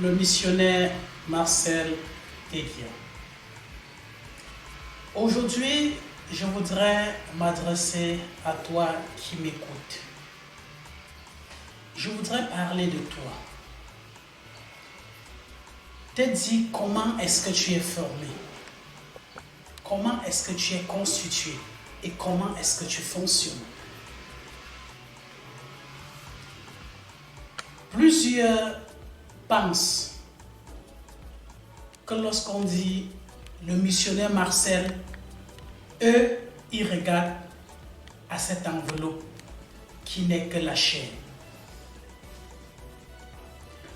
le missionnaire Marcel Tekia. Aujourd'hui, je voudrais m'adresser à toi qui m'écoutes. Je voudrais parler de toi. Te dire comment est-ce que tu es formé, comment est-ce que tu es constitué et comment est-ce que tu fonctionnes. Plusieurs pensent que lorsqu'on dit le missionnaire Marcel, eux, ils regardent à cette enveloppe qui n'est que la chair.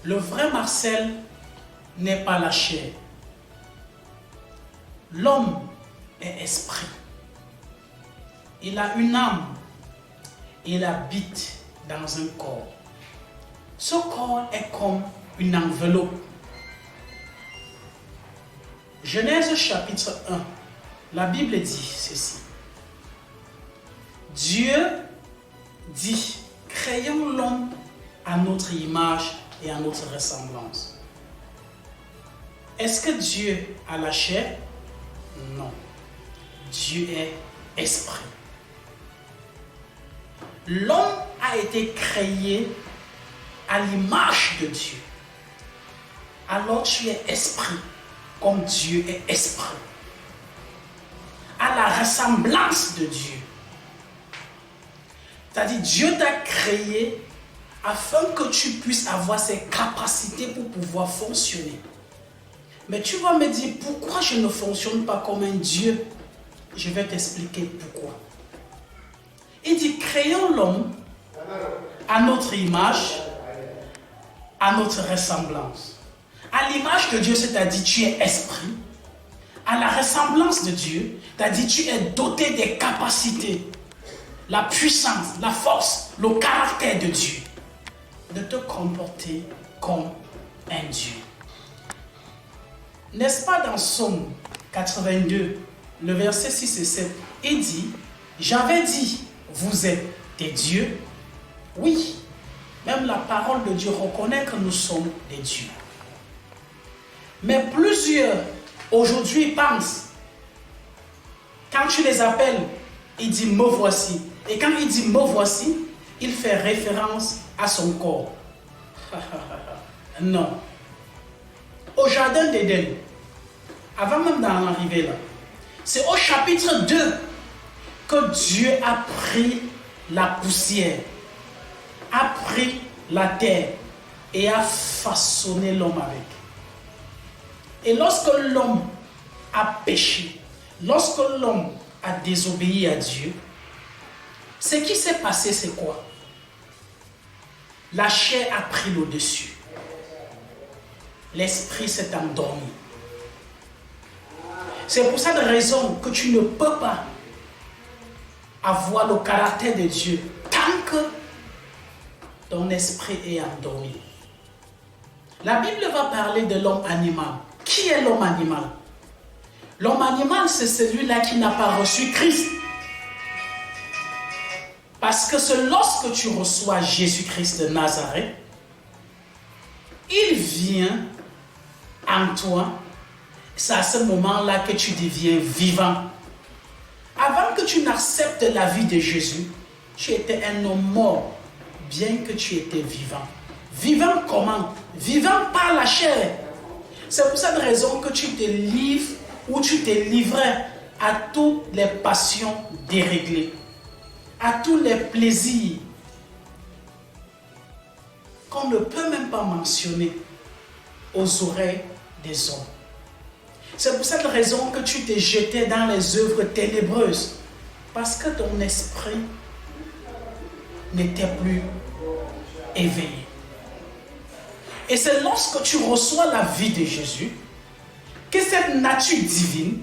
Le vrai Marcel n'est pas la chair. L'homme est esprit. Il a une âme. Il habite dans un corps. Ce corps est comme une enveloppe. Genèse chapitre 1, la Bible dit ceci. Dieu dit, créons l'homme à notre image et à notre ressemblance. Est-ce que Dieu a la chair? Non. Dieu est esprit. L'homme a été créé à l'image de Dieu. Alors tu es esprit, comme Dieu est esprit. À la ressemblance de Dieu. C'est-à-dire, Dieu t'a créé afin que tu puisses avoir ses capacités pour pouvoir fonctionner. Mais tu vas me dire, pourquoi je ne fonctionne pas comme un Dieu? Je vais t'expliquer pourquoi. Il dit, créons l'homme à notre image, à notre ressemblance. À l'image de Dieu, c'est-à-dire tu es esprit. À la ressemblance de Dieu, c'est-à-dire tu es doté des capacités, la puissance, la force, le caractère de Dieu. De te comporter comme un Dieu. N'est-ce pas dans Psaume 82, le verset 6 et 7, il dit, j'avais dit, vous êtes des dieux. Oui, même la parole de Dieu reconnaît que nous sommes des dieux. Mais plusieurs aujourd'hui pensent, quand tu les appelles, il dit me voici. Et quand il dit me voici, il fait référence à son corps. Non. Au jardin d'Éden, avant même d'en arriver là, c'est au chapitre 2 que Dieu a pris la poussière, a pris la terre et a façonné l'homme avec. Et lorsque l'homme a péché, lorsque l'homme a désobéi à Dieu, ce qui s'est passé, c'est quoi? La chair a pris le dessus. L'esprit s'est endormi. C'est pour cette raison que tu ne peux pas avoir le caractère de Dieu tant que ton esprit est endormi. La Bible va parler de l'homme animal. Qui est l'homme animal? L'homme animal, c'est celui-là qui n'a pas reçu Christ. Parce que c'est lorsque tu reçois Jésus-Christ de Nazareth, il vient en toi. C'est à ce moment-là que tu deviens vivant. Avant que tu n'acceptes la vie de Jésus, tu étais un homme mort, bien que tu étais vivant. Vivant comment? Vivant par la chair. C'est pour cette raison que tu te livres ou tu te livrais à toutes les passions déréglées, à tous les plaisirs qu'on ne peut même pas mentionner aux oreilles des hommes. C'est pour cette raison que tu t'es jeté dans les œuvres ténébreuses, parce que ton esprit n'était plus éveillé. Et c'est lorsque tu reçois la vie de Jésus que cette nature divine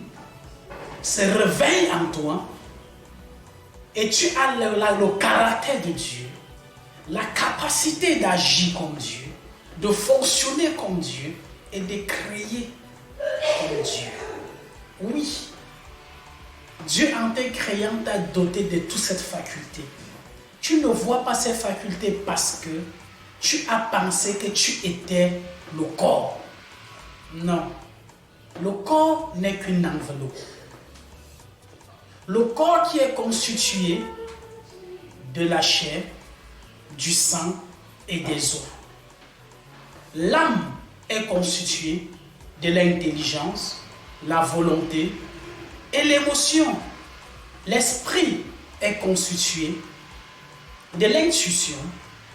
se réveille en toi et tu as le caractère de Dieu, la capacité d'agir comme Dieu, de fonctionner comme Dieu et de créer comme Dieu. Oui, Dieu en te créant t'a doté de toute cette faculté. Tu ne vois pas ces facultés parce que tu as pensé que tu étais le corps. Non. Le corps n'est qu'une enveloppe. Le corps qui est constitué de la chair, du sang et des os. L'âme est constituée de l'intelligence, la volonté et l'émotion. L'esprit est constitué de l'intuition,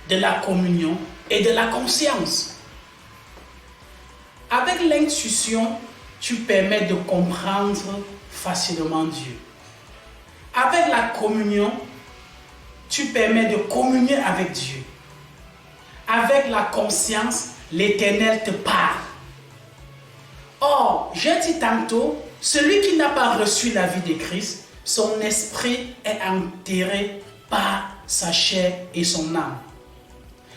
de la communion et de la conscience. Avec l'intuition, tu permets de comprendre facilement Dieu. Avec la communion, tu permets de communier avec Dieu. Avec la conscience, l'Éternel te parle. Or, j'ai dit tantôt, celui qui n'a pas reçu la vie de Christ, son esprit est enterré par sa chair et son âme.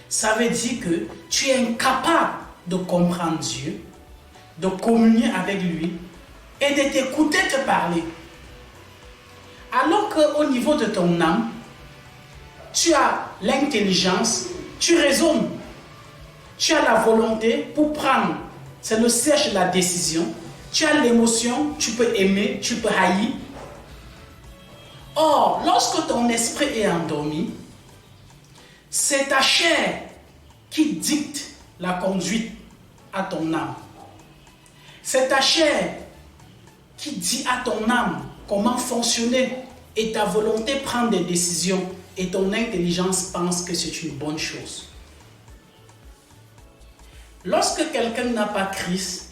Ça veut dire que tu es incapable de comprendre Dieu, de communier avec lui et de t'écouter te parler. Alors qu'au niveau de ton âme, tu as l'intelligence, tu raisonnes, tu as la volonté pour prendre, c'est le siège de la décision, tu as l'émotion, tu peux aimer, tu peux haïr. Or, lorsque ton esprit est endormi, c'est ta chair qui dicte la conduite à ton âme. C'est ta chair qui dit à ton âme comment fonctionner et ta volonté prend des décisions et ton intelligence pense que c'est une bonne chose. Lorsque quelqu'un n'a pas Christ,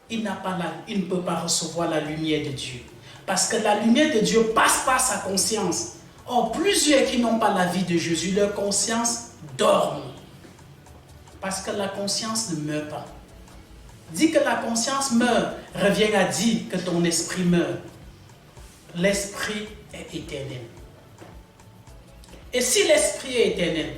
il ne peut pas recevoir la lumière de Dieu. Parce que la lumière de Dieu passe par sa conscience. Or, plusieurs qui n'ont pas la vie de Jésus, leur conscience dorme. Parce que la conscience ne meurt pas. Dit que la conscience meurt, revient à dire que ton esprit meurt. L'esprit est éternel. Et si l'esprit est éternel,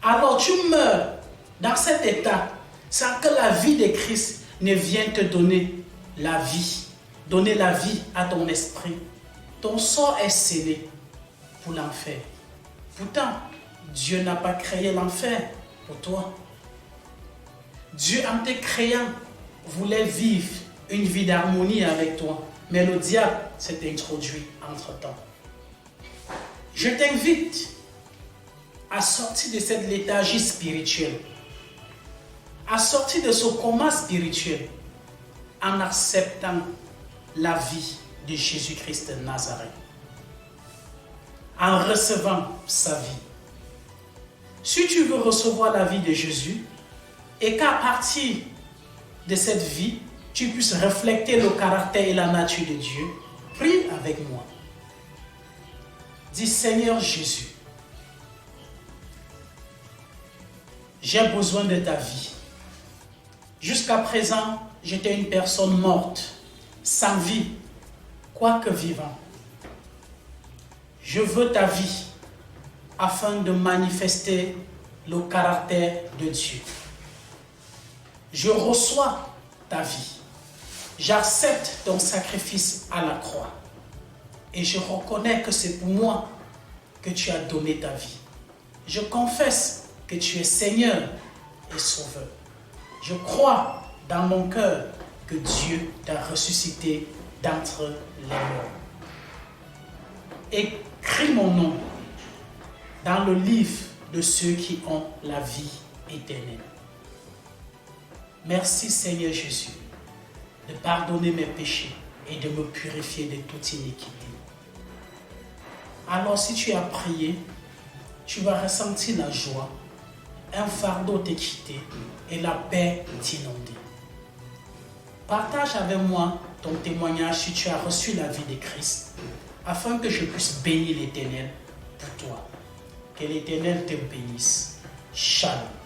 alors tu meurs dans cet état sans que la vie de Christ ne vienne te donner la vie. Donner la vie à ton esprit. Ton sort est scellé pour l'enfer. Pourtant, Dieu n'a pas créé l'enfer pour toi. Dieu, en te créant, voulait vivre une vie d'harmonie avec toi. Mais le diable s'est introduit entre-temps. Je t'invite à sortir de cette léthargie spirituelle, à sortir de ce coma spirituel en acceptant la vie de Jésus-Christ de Nazareth, en recevant sa vie. Si tu veux recevoir la vie de Jésus et qu'à partir de cette vie, tu puisses refléter le caractère et la nature de Dieu, prie avec moi. Dis, Seigneur Jésus, j'ai besoin de ta vie. Jusqu'à présent, j'étais une personne morte, sans vie, quoique vivant. Je veux ta vie afin de manifester le caractère de Dieu. Je reçois ta vie. J'accepte ton sacrifice à la croix. Et je reconnais que c'est pour moi que tu as donné ta vie. Je confesse que tu es Seigneur et Sauveur. Je crois dans mon cœur que Dieu t'a ressuscité d'entre les morts. Écris mon nom dans le livre de ceux qui ont la vie éternelle. Merci Seigneur Jésus de pardonner mes péchés et de me purifier de toute iniquité. Alors si tu as prié, tu vas ressentir la joie, un fardeau t'est quitté et la paix t'inonder. Partage avec moi ton témoignage si tu as reçu la vie de Christ, afin que je puisse bénir l'Éternel pour toi. Que l'Éternel te bénisse. Shalom.